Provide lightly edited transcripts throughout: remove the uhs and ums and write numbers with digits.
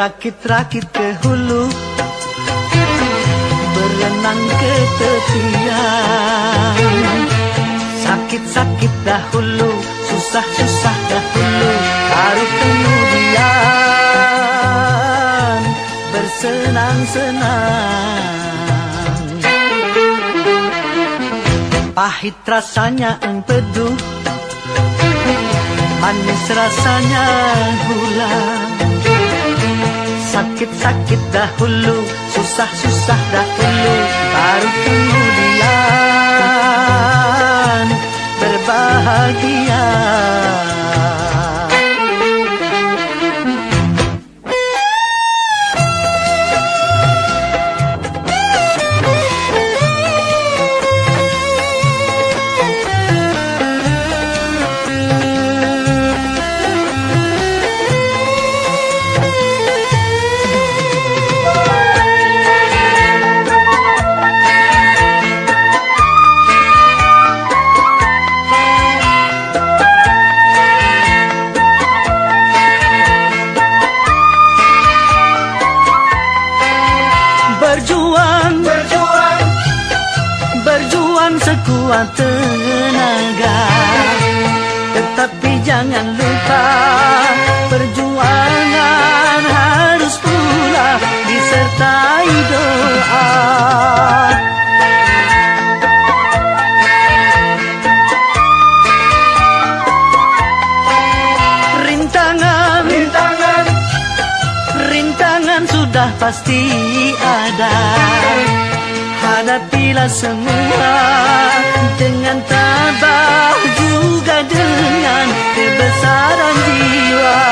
Berakit-rakit ke hulu, berenang ke tepian. Sakit-sakit dahulu, susah-susah dahulu, baru kemudian bersenang-senang. Pahit rasanya empedu, manis rasanya gula. Sakit-sakit dahulu, susah-susah dahulu, baru kemudian berbahagia. Sekuat tenaga, tetapi jangan lupa perjuangan harus pula disertai doa. Rintangan sudah pasti ada. Hadapilah semua dengan tabah, juga dengan kebesaran jiwa.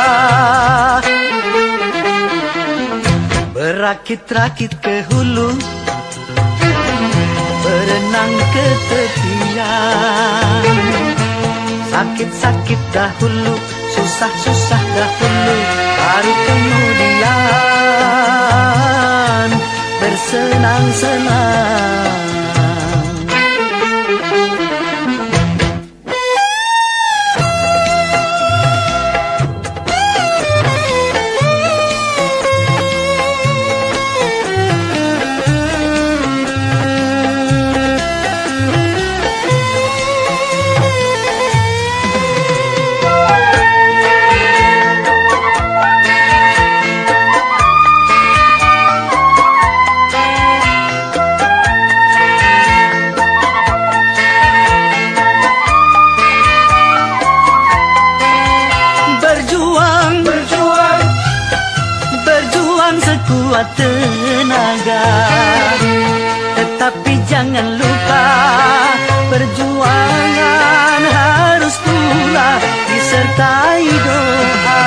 Berakit-rakit ke hulu, berenang ke tepian. Sakit-sakit dahulu, susah-susah dahulu, baru kemudian bersenang-senang. Sekuat tenaga, tetapi jangan lupa perjuangan harus pula disertai doa.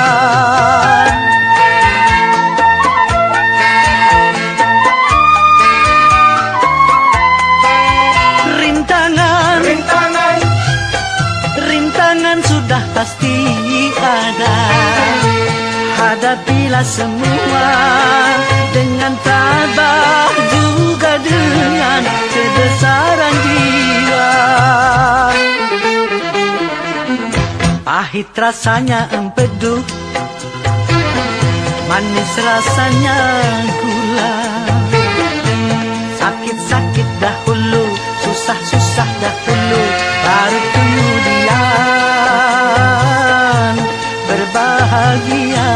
Rintangan sudah pasti ada. Hadapilah semua dengan tabah, juga dengan kebesaran jiwa. Pahit rasanya empedu, manis rasanya gula. Sakit-sakit dahulu, susah-susah dahulu, baru kemudian berbahagia.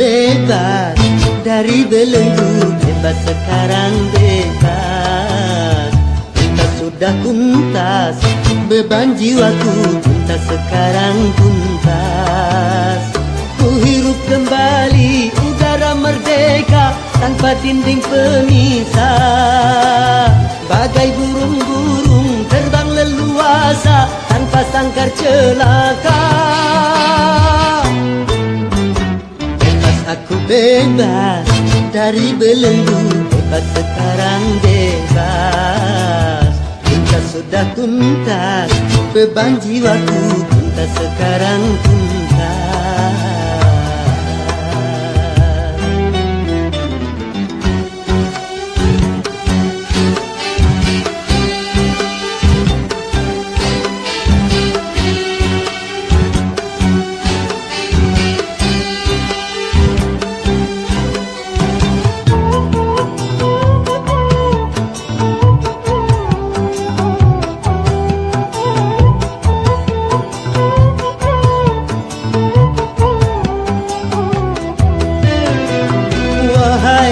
Bebas dari belenggu, bebas sekarang bebas. Tuntas sudah kuntas, beban jiwaku tuntas sekarang tuntas. Ku hirup kembali udara merdeka, tanpa dinding pemisah. Bagai burung-burung terbang leluasa tanpa sangkar celaka. Bebas aku bebas dari belenggu, bebas sekarang bebas. Tuntas sudah tuntas, beban jiwaku tuntas sekarang tuntas.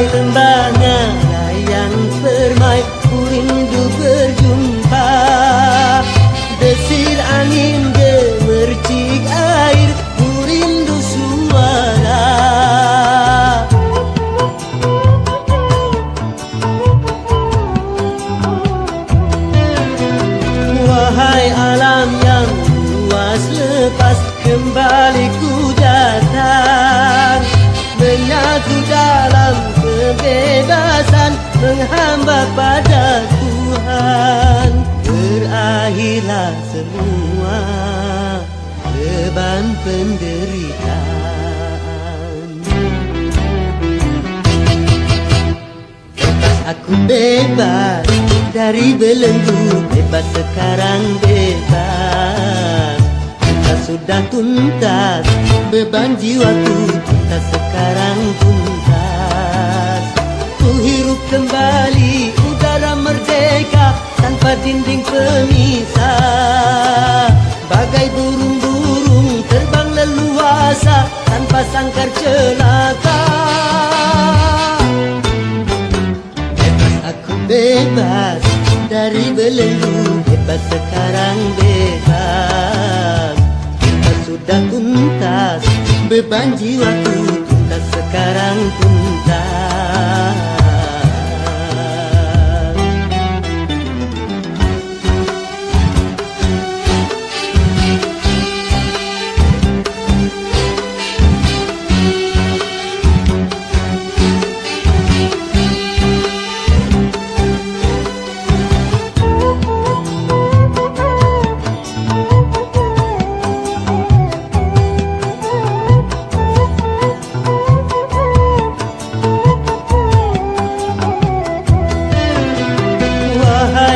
Lembahnya layang permai, ku rindu berjumpa. Desir angin gemercik air, ku rindu suara. Wahai alam yang luas lepas, kembali ku datang, menyatu dalam kebebasan, menghamba pada Tuhan. Berakhirlah semua beban penderitaan. Bebas aku bebas dari belenggu, bebas sekarang bebas. Tuntas sudah tuntas, beban jiwaku tuntas sekarang tuntas. Ku hirup kembali udara merdeka tanpa dinding pemisah. Bagai burung-burung terbang leluasa tanpa sangkar celaka. Bebas aku bebas dari belenggu, bebas sekarang bebas. Tuntas sudah tuntas, beban jiwaku tuntas sekarang tuntas.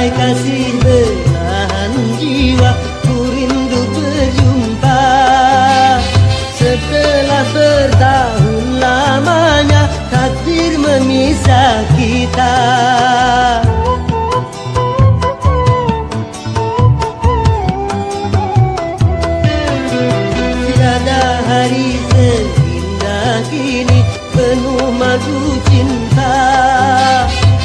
Kasih belahan jiwa, ku rindu berjumpa. Setelah bertahun lamanya takdir memisah kita. Tiada hari seindah kini penuh madu cinta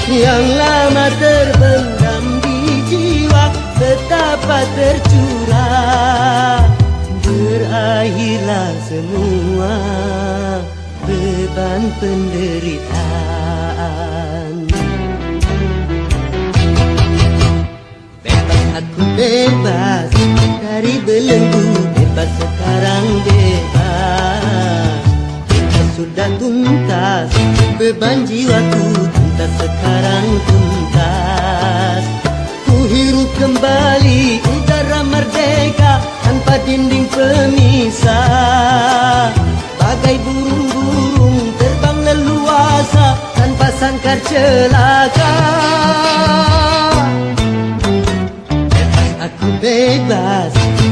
yang lama terbendam di jiwa, betapa tercurah. Berakhirlah semua beban penderitaan. Bebas aku bebas dari belenggu, bebas sekarang bebas. Tuntas sudah tuntas, beban jiwaku tuntas sekarang tuntas. Ku hirup kembali udara merdeka tanpa dinding pemisah. Bagai burung-burung terbang leluasa tanpa sangkar celaka. Bebas aku bebas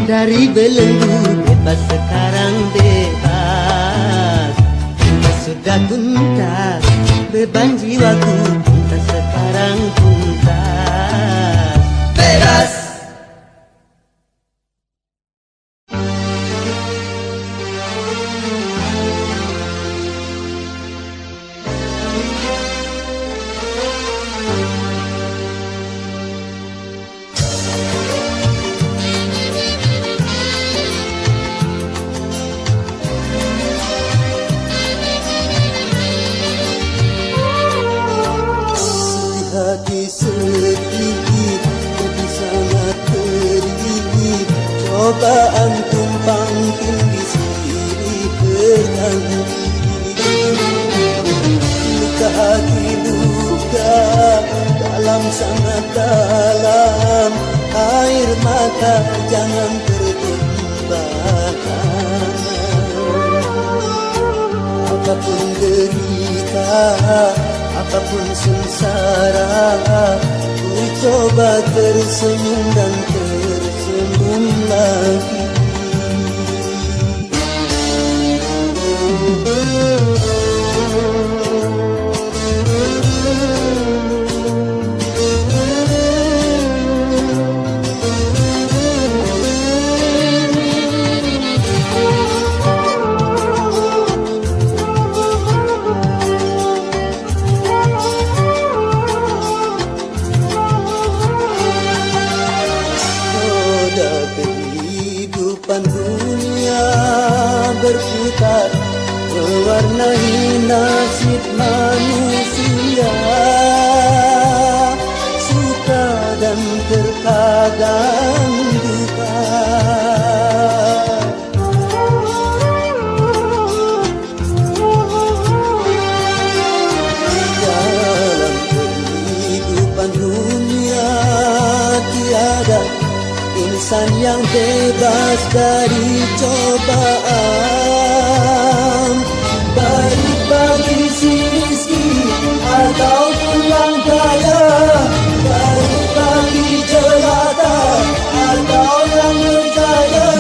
dari belenggu, bebas sekarang bebas. Tuntas sudah tuntas, beban jiwaku tuntas sekarang tuntas. Bebas. cobaan tumpang tindih silih berganti. Luka hati luka dalam sangat dalam, air mata jangan tertumpahkan. Apapun derita, apapun sengsara, ku coba tersenyum dan tersenyum lagi. Dunia berputar mewarnai nasib manusia, suka dan terkadang duka. Dalam kehidupan dunia tiada insan yang bebas dari cobaan, baik bagi si miskin ataupun yang kaya, baik bagi jelata atau yang berjaya.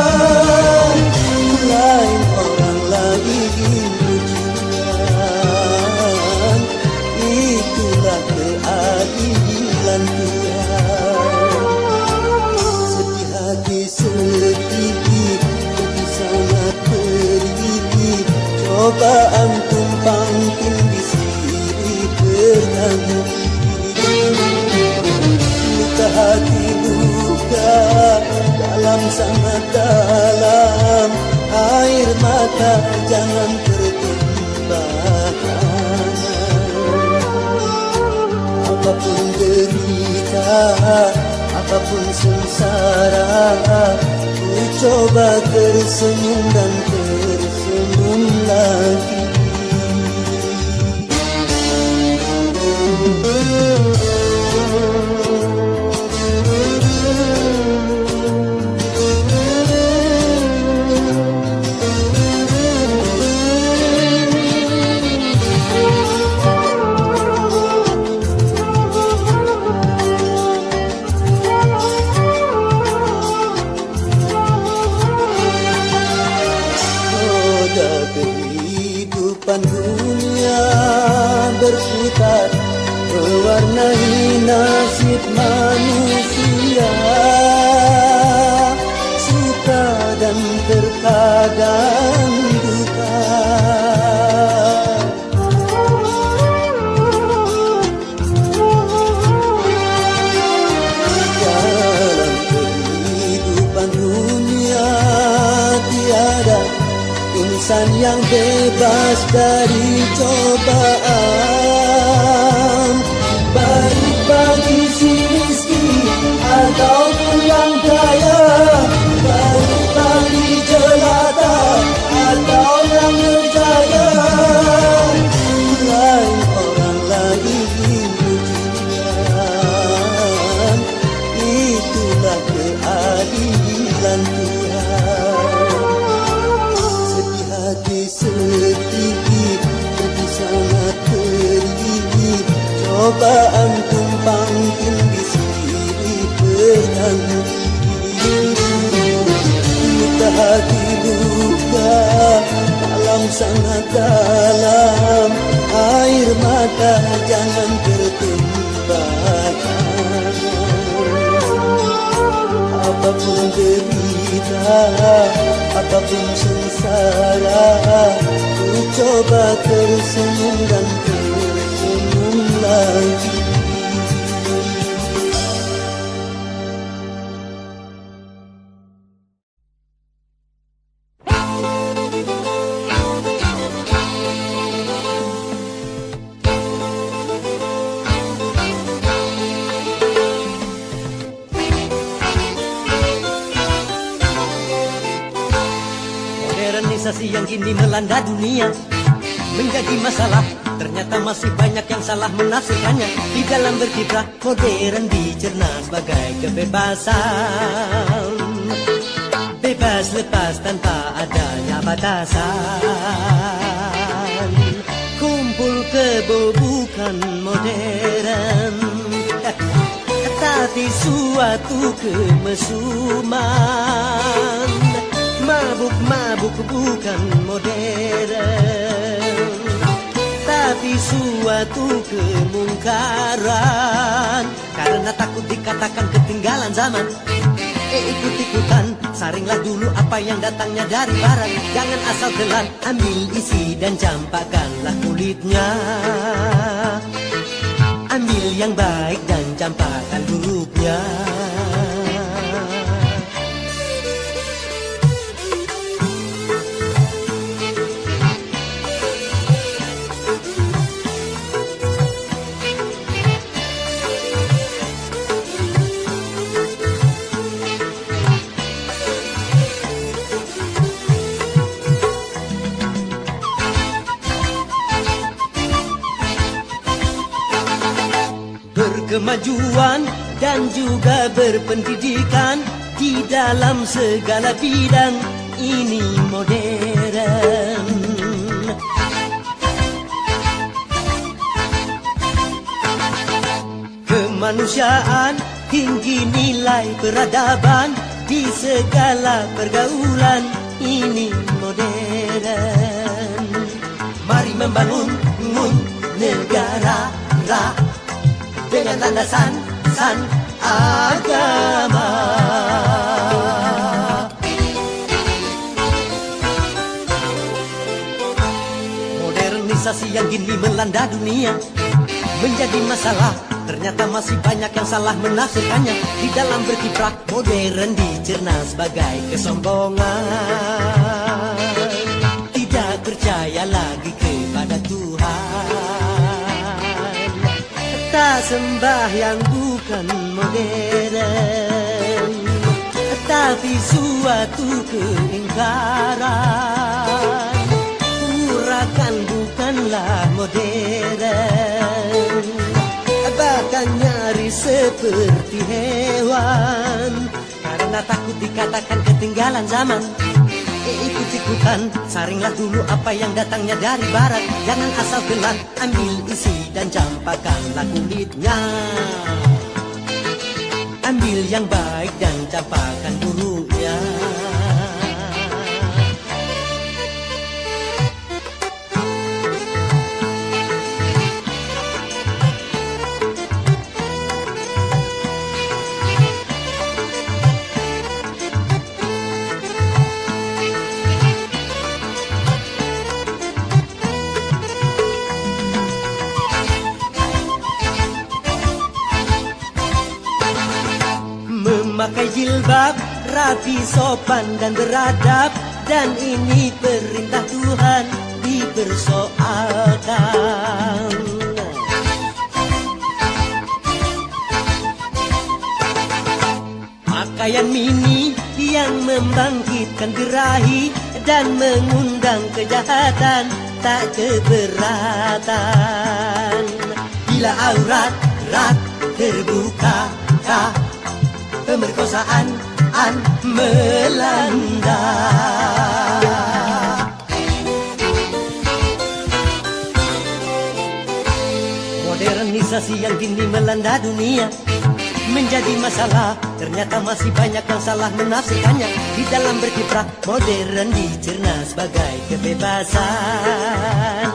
Lain orang lagi ujian, itulah keadilan Tuhan. Sedih, sedih sangat pedih, cobaan tumpang tindih silih berganti. Luka hati luka dalam sangat dalam, air mata jangan tertumpahkan. Apapun derita, apapun sengsara, ku coba tersenyum dan tersenyum lagi. Kehidupan dunia berputar mewarnai nasib manusia, suka dan terkadang duka. Dalam kehidupan dunia tiada insan yang bebas dari cobaan, baik bagi si miskin ataupun yang kaya, baik bagi jelata atau yang berjaya. Lain orang lagi ujian, itulah keadilan Tuhan. Sedih, sedih sangat pedih, cobaan tumpang tindih silih berganti. Luka hati luka dalam sangat dalam, air mata jangan tertumpahkan. Apapun derita, apapun sengsara, ku coba tersenyum dan tersenyum lagi. Modernisasi yang kini melanda dunia menjadi masalah. Ternyata masih banyak yang salah menafsirkannya. Di dalam berkiprah modern dicerna sebagai kebebasan, bebas lepas tanpa adanya batasan. Kumpul kebo bukan modern, tapi suatu kemesuman. Mabuk-mabuk bukan modern, tapi suatu kemungkaran. Karena takut dikatakan ketinggalan zaman, ikut-ikutan, saringlah dulu apa yang datangnya dari barat. Jangan asal telan, ambil isi dan campakkanlah kulitnya. Ambil yang baik dan campakkan buruknya. Kemajuan dan juga berpendidikan di dalam segala bidang ini modern. Kemanusiaan, tinggi nilai peradaban di segala pergaulan ini modern. Mari membangun negara dengan landasan agama. Modernisasi yang kini melanda dunia menjadi masalah. Ternyata masih banyak yang salah menafsirkannya. Di dalam berkiprah modern dicerna sebagai kesombongan. Tidak percaya lagi kepada Tuhan. Tak sembah yang bukan modern, tapi suatu keingkaran. Urakan bukanlah modern, bahkan nyaris seperti hewan. Karena takut dikatakan ketinggalan zaman, ikut-ikutan, saringlah dulu apa yang datangnya dari barat. Jangan asal telan, ambil isi dan campakkanlah kulitnya. Ambil yang baik dan campakkan buruknya. Memakai jilbab, rapi, sopan dan beradab, dan ini perintah Tuhan dipersoalkan. Pakaian mini yang membangkitkan birahi dan mengundang kejahatan, tak keberatan. Bila aurat terbuka, pemerkosaan melanda. Modernisasi yang kini melanda dunia menjadi masalah. Ternyata masih banyak yang salah menafsirkannya. Di dalam berkiprah modern dicerna sebagai kebebasan,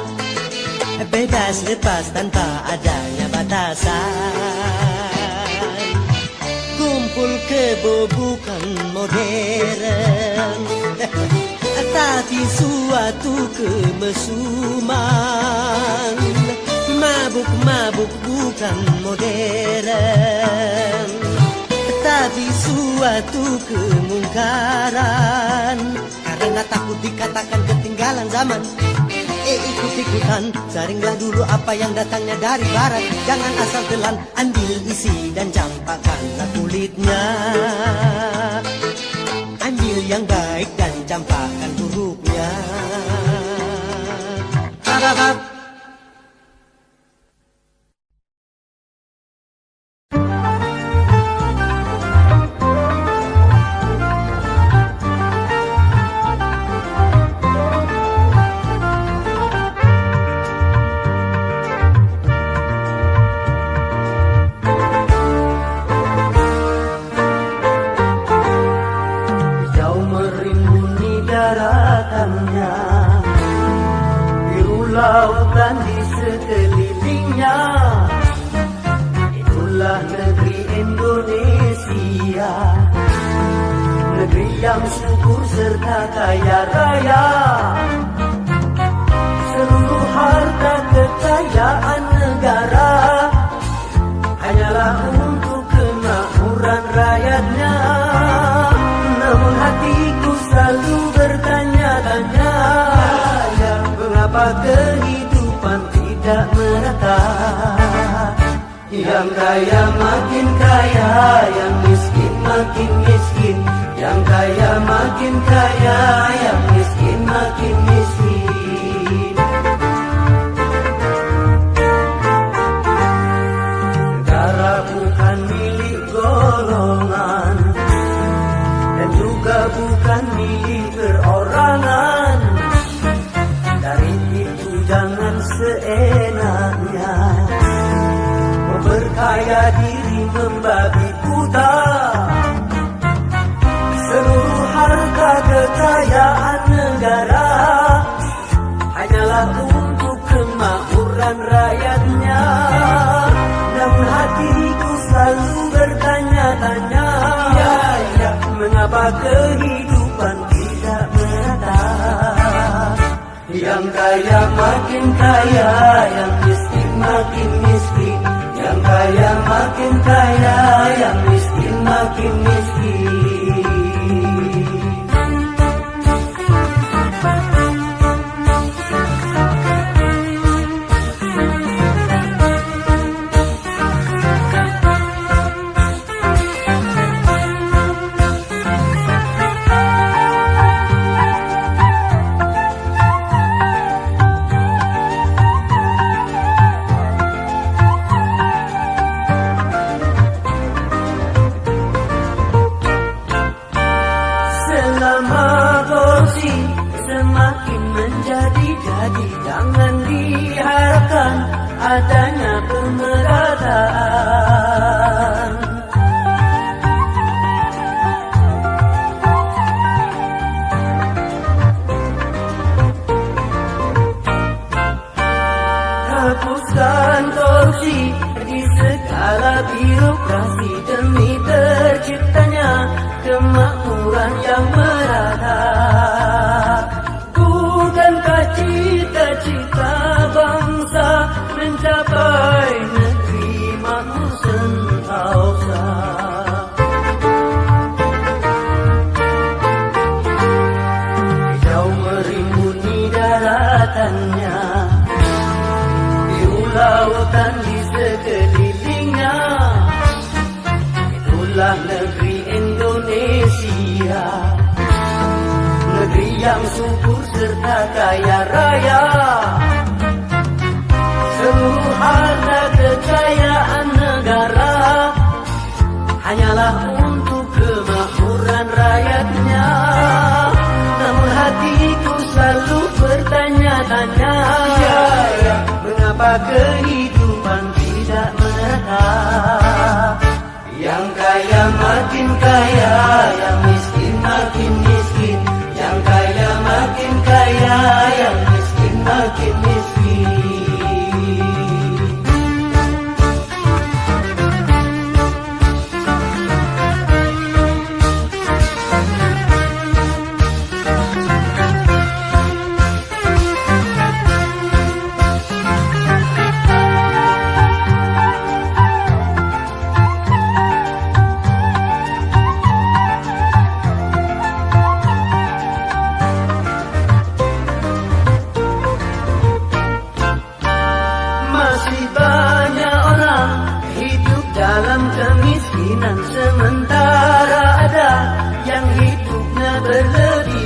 bebas lepas tanpa adanya batasan. Kumpul kebo bukan modern, tapi suatu kemesuman. Mabuk-mabuk bukan modern, tapi suatu kemungkaran. Karena takut dikatakan ketinggalan zaman, ikut-ikutan, saringlah dulu apa yang datangnya dari barat. Jangan asal telan, ambil isi dan campakkanlah kulitnya. Ambil yang baik baik dan campakkan buruknya. Tarabab. Lautan di sekelilingnya, itulah negeri Indonesia, negeri yang subur serta kaya raya. Seluruh harta kekayaan negara hanyalah untuk kemakmuran rakyatnya. Namun hatiku selalu bertanya-tanya, mengapa kehidupan tidak merata? Yang kaya makin kaya, yang miskin makin miskin. Yang kaya makin kaya, yang miskin makin miskin. Negara bukan milik golongan, dan juga bukan milik perorangan. Dari itu jangan seenaknya memperkaya diri membabi buta. Seluruh harta kekayaan negara hanyalah untuk kemakmuran rakyatnya. Namun hatiku selalu bertanya-tanya, mengapa kehidupan tidak merata? Yang kaya makin kaya, yang miskin makin miskin. Yang kaya makin kaya, yang miskin makin miskin. Semakin menjadi-jadi, jangan diharapkan adanya pemerataan. Hapuskan korupsi di segala birokrasi demi terciptanya kemakmuran yang merata. Bukankah cita-cita bangsa mencapai negeri makmur sentosa? Hijau merimbuni daratannya, biru lautan di sekelilingnya. Itulah negeri Indonesia, negeri yang subur serta kaya raya. Seluruh harta kekayaan negara hanyalah untuk kemakmuran rakyatnya. Namun hatiku selalu bertanya-tanya, mengapa kehidupan tidak merata? Yang kaya makin kaya, yang miskin makin miskin. Yang kaya makin kaya, yang miskin makin miskin. dalam kemiskinan, sementara ada yang hidupnya berlebih.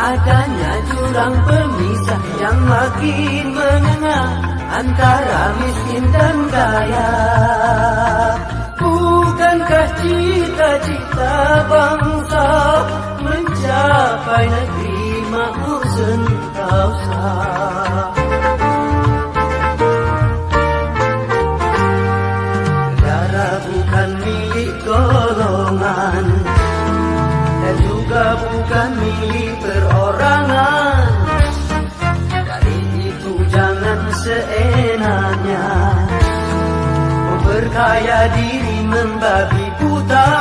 adanya jurang pemisah yang makin menganga antara miskin dan kaya. Bukankah cita-cita bangsa mencapai negeri makmur sentosa? Negara bukan milik golongan dan juga bukan milik perorangan. Dari itu jangan seenaknya memperkaya diri membabi buta.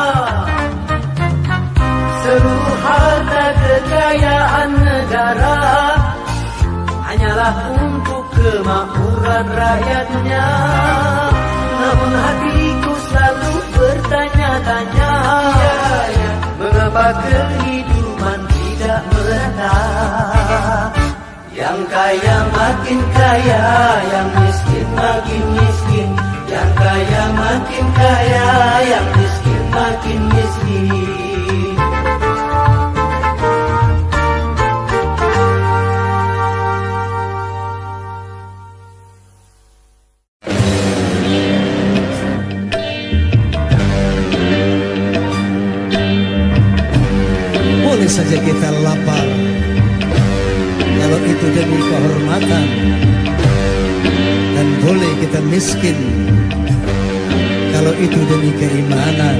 Seluruh harta kekayaan negara hanyalah untuk kemakmuran rakyatnya. Namun hatiku selalu bertanya-tanya, mengapa kehidupan tidak merata? Yang kaya makin kaya, yang miskin makin miskin. Yang kaya makin kaya, yang miskin makin miskin. Boleh saja kita lapar kalau itu demi kehormatan, dan boleh kita miskin kalau itu demi keimanan.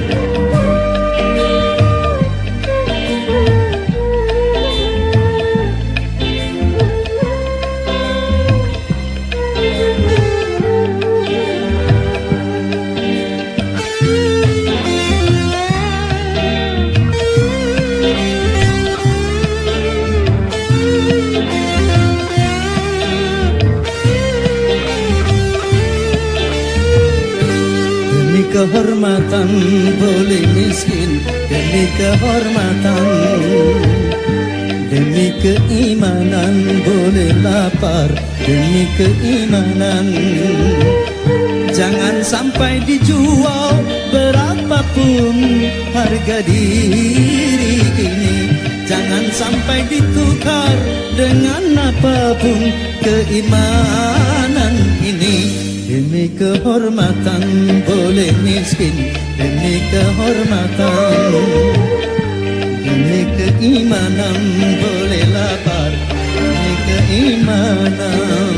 Kehormatan boleh miskin demi kehormatan, demi keimanan boleh lapar demi keimanan. Jangan sampai dijual berapapun harga diri ini. Jangan sampai ditukar dengan apapun keimanan ini. Demi kehormatan boleh miskin, demi kehormatan, demi keimanan boleh lapar, demi keimanan.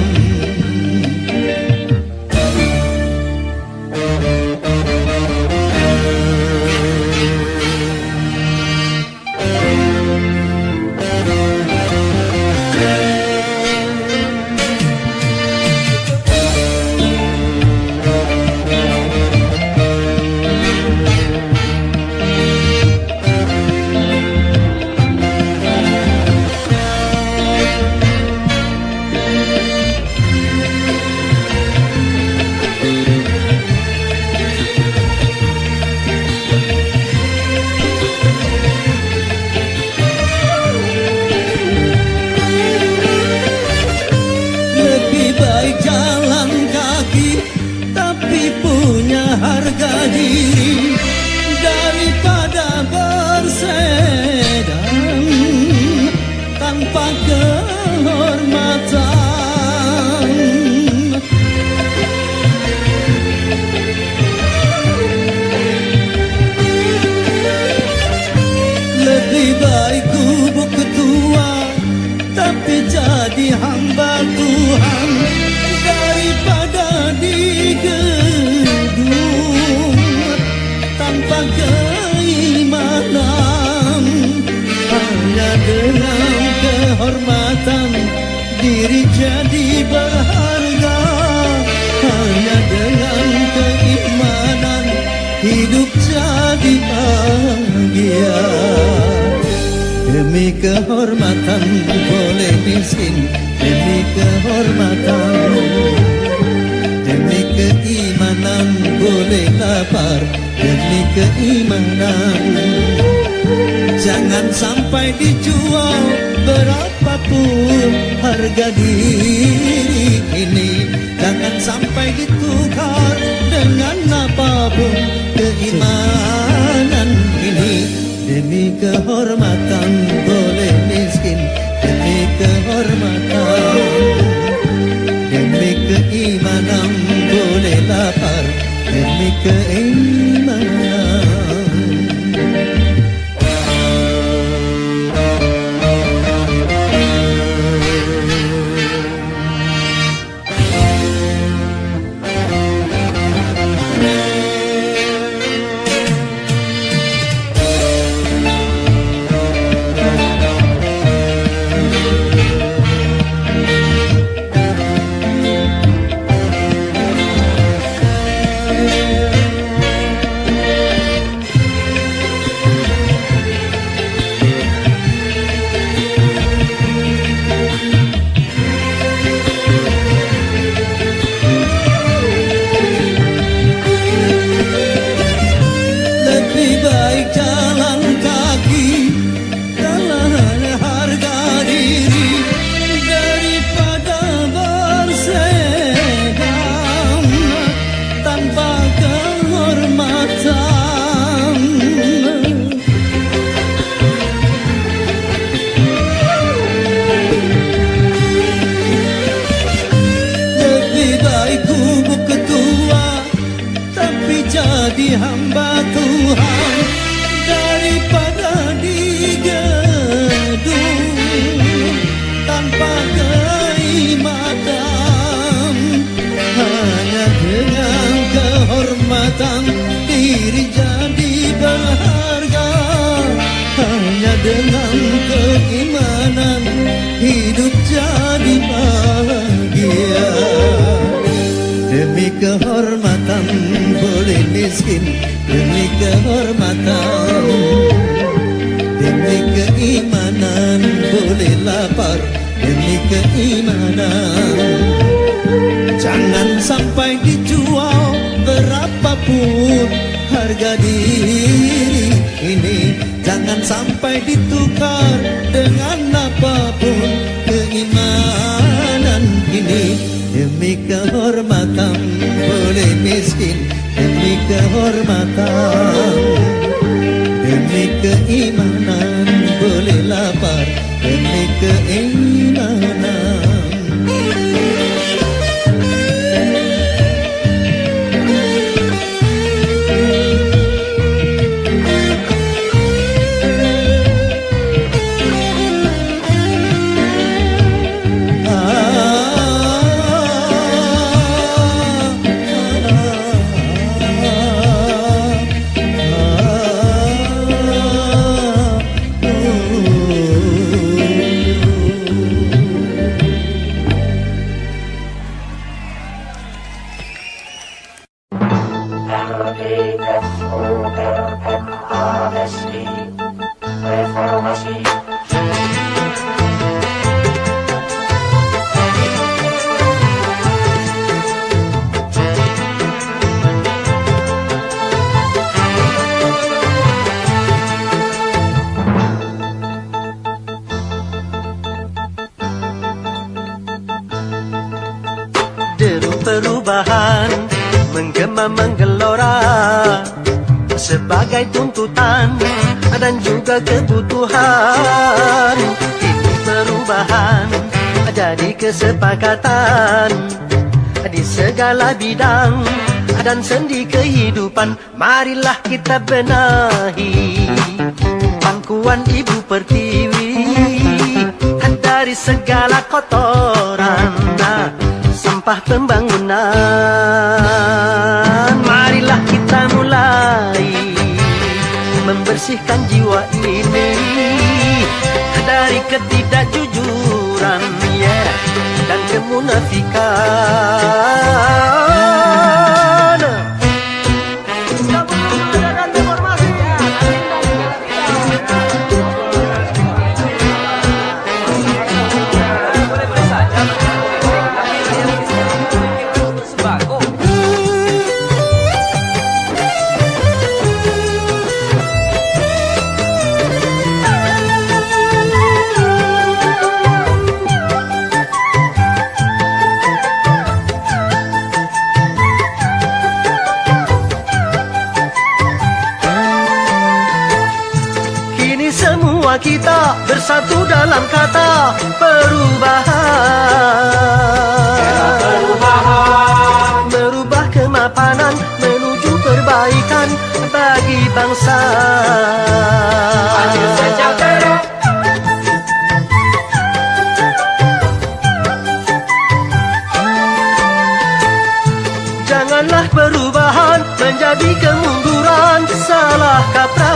Harga diri daripada bersedang tanpa kehormatan. Lebih baik gubuk ketua tapi jadi hamba Tuhan daripada digedung tanpa keimanan. Hanya dengan kehormatan diri jadi berharga. Hanya dengan keimanan hidup jadi bahagia. Demi kehormatan boleh miskin, demi kehormatan, demi keimanan boleh lapar, demi keimanan. Jangan sampai dijual berapapun harga diri ini. Jangan sampai ditukar dengan apapun keimanan ini. Demi kehormatan boleh miskin, miskin demi kehormatan, demi keimanan boleh lapar demi keimanan. Jangan sampai dijual berapapun harga diri ini, jangan sampai ditukar dengan apapun keimanan ini. Demi kehormatan boleh miskin demi kehormatan, demi keimanan boleh lapar demi keimanan. Deru perubahan menggema menggelora sebagai tuntutan dan juga kebutuhan. Ini perubahan jadi kesepakatan di segala bidang dan sendi kehidupan. Marilah kita benahi pangkuan Ibu Pertiwi dari segala kotoran sampah pembangunan. Marilah kita mulai membersihkan jiwa ini dari ketidakjujuran dan kemunafikan. Semua kita bersatu dalam kata perubahan. Merubah kemapanan menuju perbaikan bagi bangsa. Adil sejahtera. Janganlah perubahan menjadi kemunduran, salah kaprah.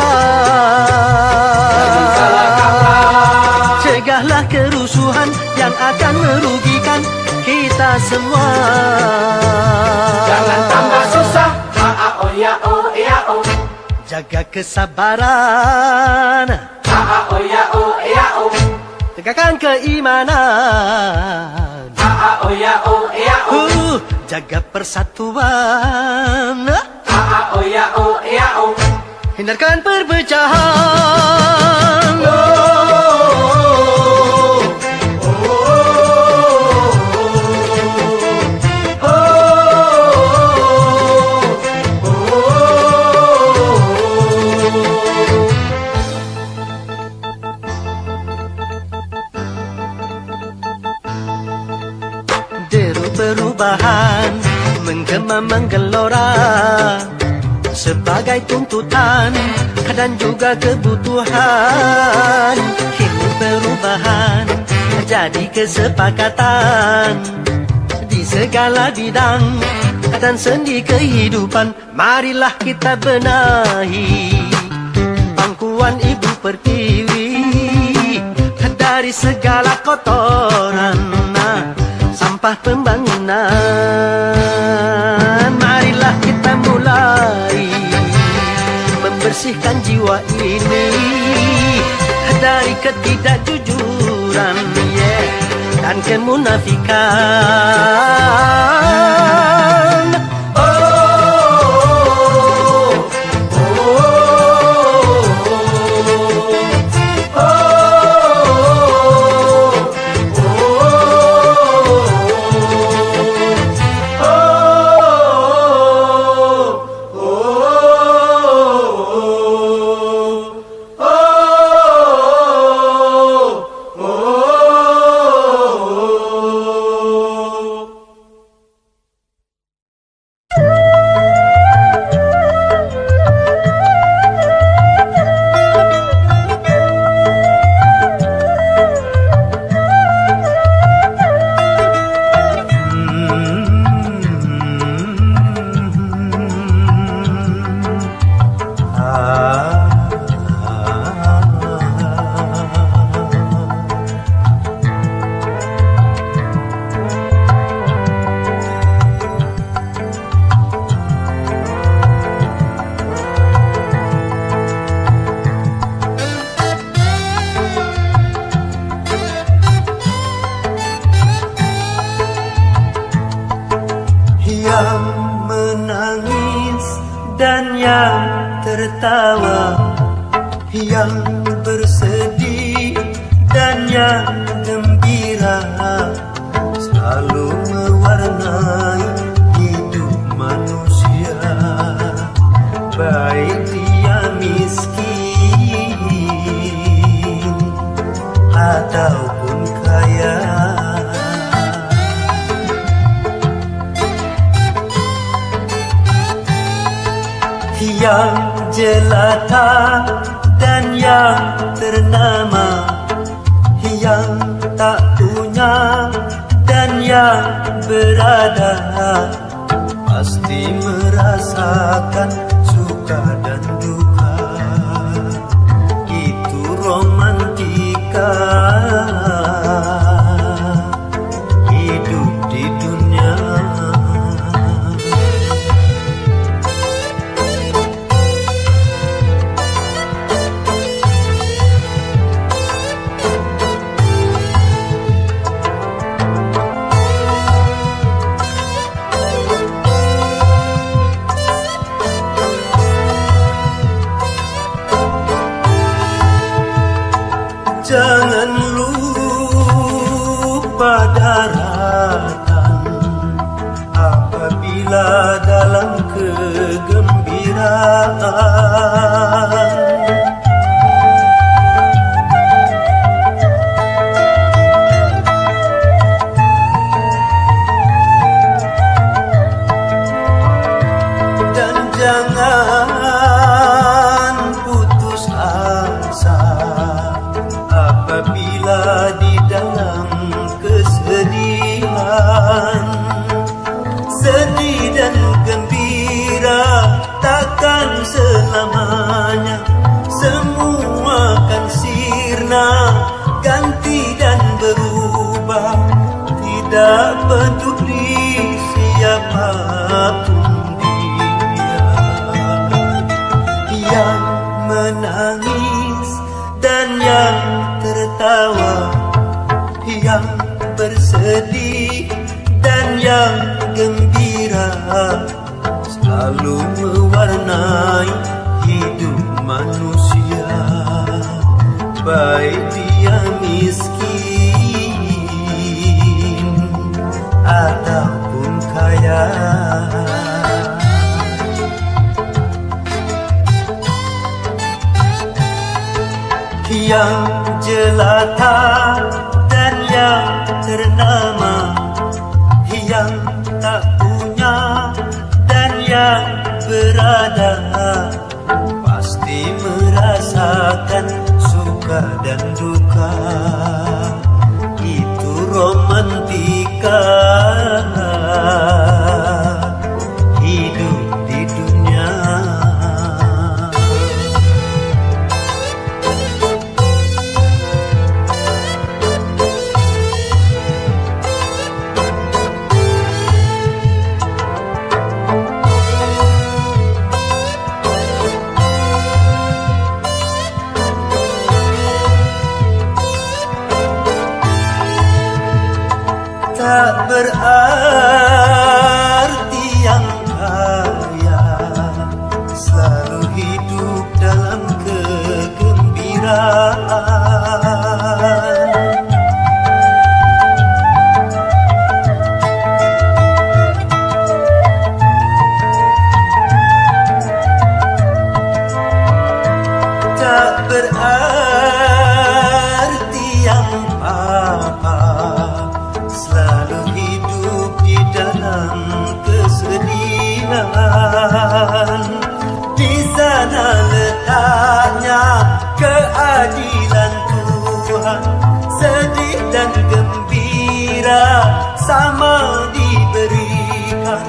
Cegahlah kerusuhan yang akan merugikan kita semua. Jangan tambah susah. Oh ya oh ya oh. Jaga kesabaran. Oh ya oh ya oh. Tegakkan keimanan. Oh ya oh ya oh. Jaga persatuan. Oh ya oh ya oh. Hindarkan perpecahan. Deru perubahan menggema menggelora sebagai tuntutan dan juga kebutuhan. Ini perubahan jadi kesepakatan di segala bidang dan sendi kehidupan. Marilah kita benahi pangkuan Ibu Pertiwi dari segala kotoran sampah pembangunan. Marilah kita mulai bersihkan jiwa ini dari ketidakjujuran dan kemunafikan. Yang menangis dan yang tertawa, yang bersedih dan yang gembira, selalu mewarnai hidup manusia, baik dia miskin ataupun kaya. Yang jelata dan yang ternama, yang tak punya dan yang berada, pasti merasakan suka dan duka. Itu romantika hidup di dunia. Jangan lupa daratan apabila dalam kegembiraan. Dan jangan putus asa apabila di dalam kesedihan. Sedih dan gembira takkan selamanya, semua kan sirna, ganti dan berubah. Tidak peduli siapapun dia, yang menangis dan yang tertawa, yang bersedih dan yang gembira, selalu mewarnai hidup manusia, baik dia miskin ataupun kaya. Yang jelata dan yang ternama, yang tak punya dan yang berada, pasti merasakan suka dan duka. tak berarti yang kaya selalu hidup dalam kegembiraan. Tak berarti yang papa selalu hidup di dalam kesedihan. Di sana letaknya keadilan Tuhan, sedih dan gembira sama diberikan.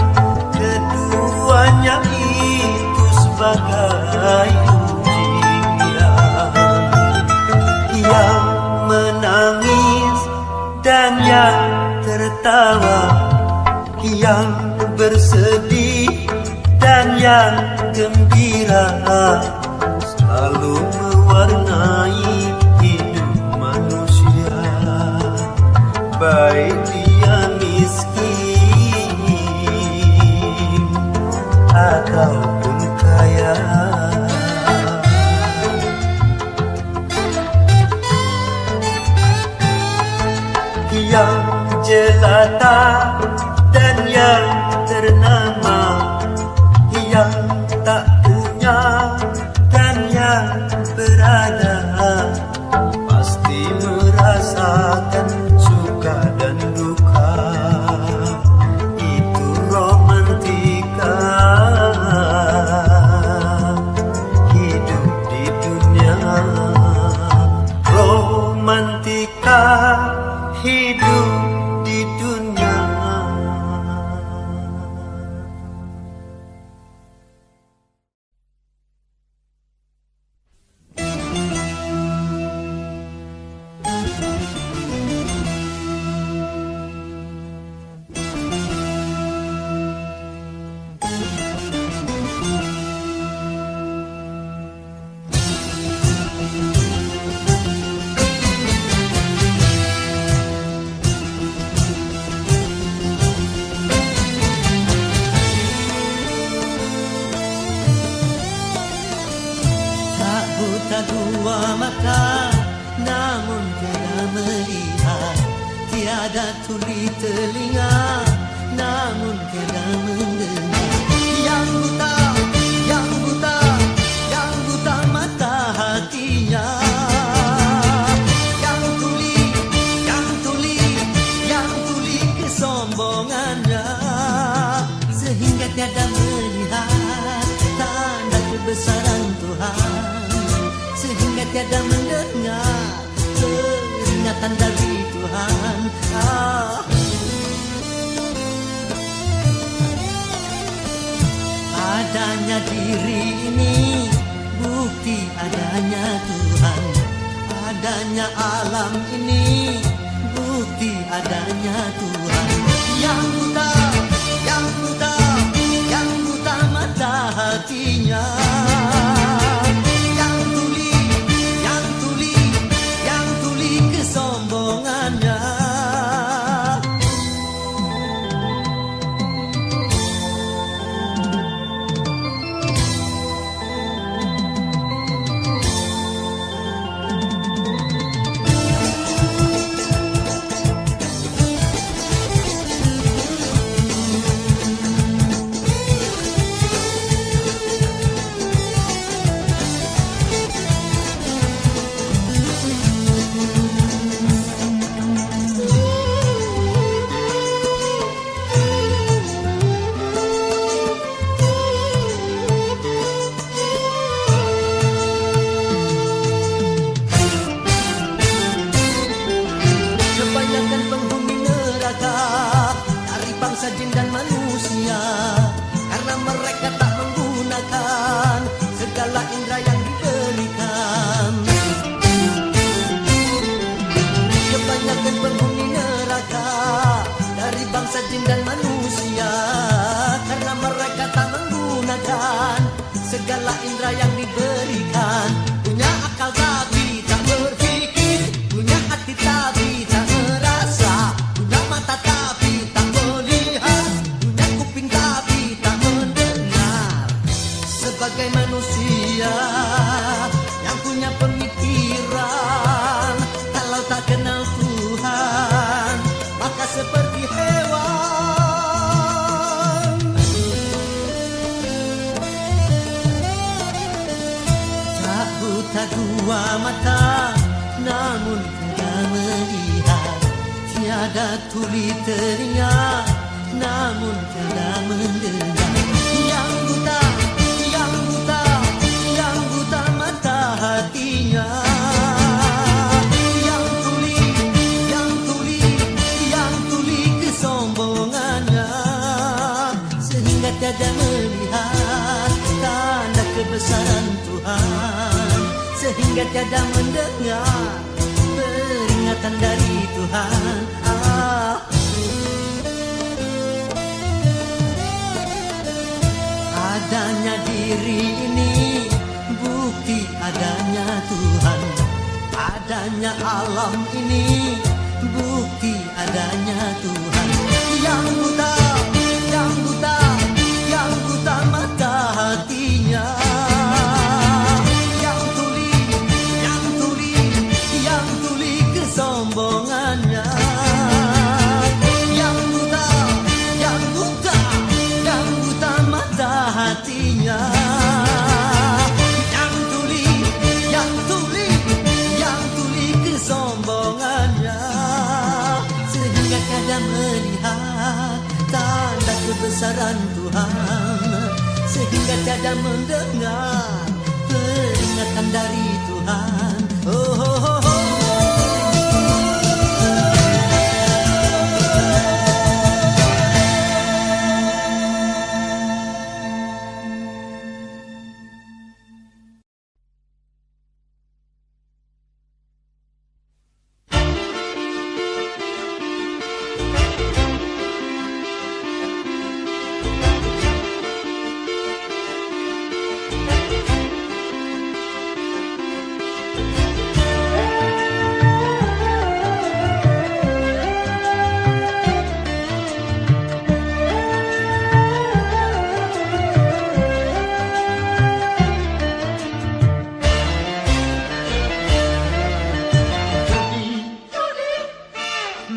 Keduanya itu sebagai yang menangis dan yang tertawa, yang bersedih dan yang gembira, selalu mewarnai hidup manusia, baik dia miskin ataupun kaya. Yang jelata dan yang ternama, yang tak punya dan yang berada, pasti merasakan suka dan duka. Itu romantika hidup di dunia. Romantika hidup di dunia. Buta dua mata, namun tiada melihat. Tiada tuli telinga, namun tiada mendengar. Yang buta, yang buta, yang buta mata hatinya. Yang tuli, yang tuli, yang tuli kesombongannya. Sehingga tiada melihat tanda kebesaran Tuhan, sehingga tiada mendengar peringatan dari Tuhan. Adanya diri ini bukti adanya Tuhan. Adanya alam ini bukti adanya Tuhan. Yang buta, yang buta, yang buta mata hatinya. mata namun tiada melihat, tiada tuli telinga namun tiada mendengar. Yang buta, yang buta, yang buta mata hatinya, yang tuli, yang tuli, yang tuli kesombongannya, sehingga tiada melihat tanda kebesaran Tuhan, sehingga tiada mendengar peringatan dari Tuhan. Adanya diri ini bukti adanya Tuhan, adanya alam ini bukti adanya Tuhan. Yang buta, yang buta, yang buta mata hatinya, yang tuli, yang tuli, yang tuli kesombongannya, yang buta, yang buta, yang buta mata hatinya, yang tuli, yang tuli, yang tuli kesombongannya, sehingga tiada melihat tanda kebesaran Tuhan, sehingga tiada mendengar peringatan dari Tuhan. Oh, oh, oh, oh.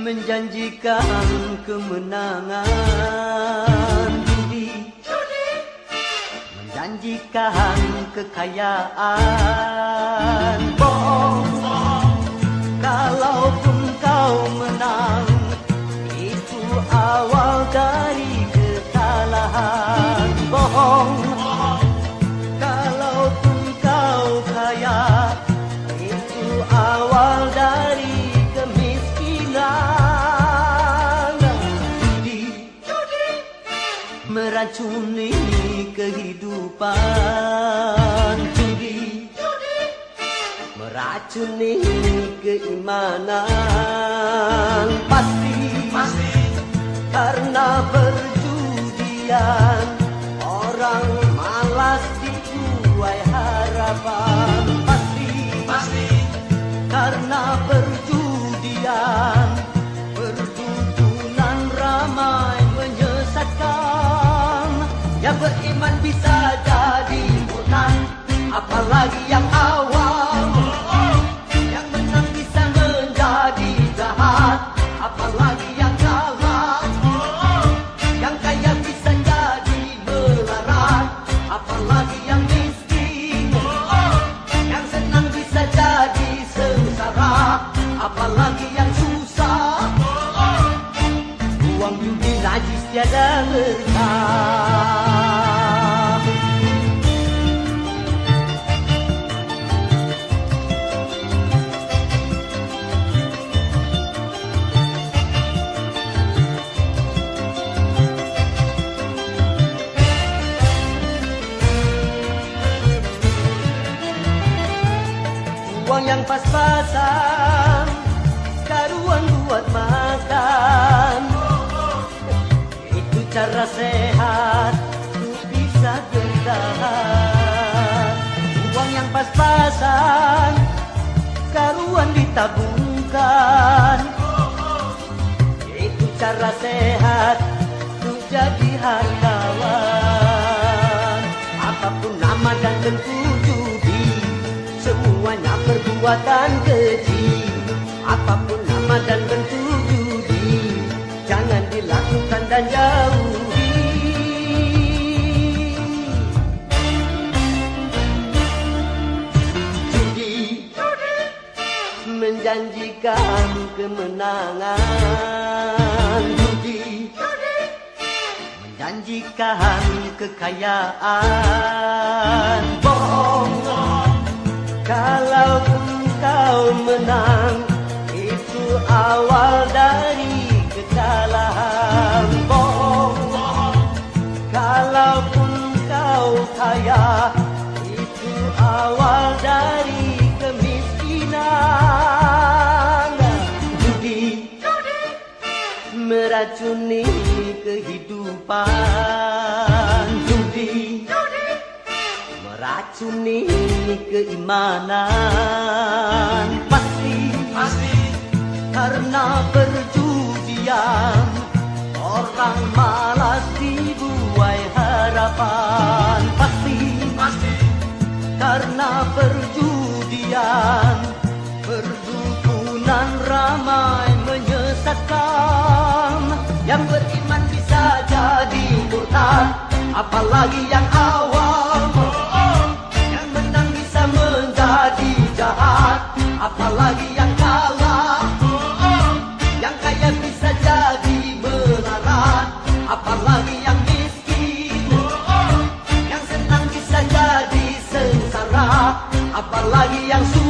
Menjanjikan kemenangan, judi menjanjikan kekayaan, bohong. Kalaupun kau menang, itu awal dari kesalahan, bohong. Kalaupun kau kaya, itu awal dari meracuni kehidupan, judi meracuni keimanan, pasti karena perjudian orang malas dituai harapan, pasti karena perjudian perdukunan ramai menyesatkan. Yang beriman bisa jadi munafik, apalagi yang awam. Yang menang bisa menjadi jahat, apalagi yang kalah. Yang kaya bisa jadi melarat, apalagi yang miskin. Yang senang bisa jadi sengsara, apalagi yang susah. Uang judi najis tiada berkah. Uang yang pas-pasan, karuan buat makan, itu cara sehat untuk bisa bertahan. Uang yang pas-pasan, karuan ditabungkan, itu cara sehat untuk jadi hartawan. Apapun nama dan bentuk judi, semuanya perbuatan keji. Apapun nama dan bentuk judi, jangan dilakukan dan jauhi. Judi kemenangan. Judi menjanjikan kekayaan. Bohong, kalau kau menang, itu awal dari kekalahan. Bohong, kalaupun kau kaya, itu awal dari kemiskinan. Judi meracuni kehidupan. Judi meracuni keimanan. Pasti karena perjudian, orang malas dibuai harapan. Pasti karena perjudian, perdukunan ramai menyesatkan. Yang beriman bisa jadi murtad, apalagi yang awam. Yang menang bisa menjadi jahat, apalagi yang kalah. Yang kaya bisa jadi melarat, apalagi yang miskin. Yang senang bisa jadi sengsara, apalagi yang susah.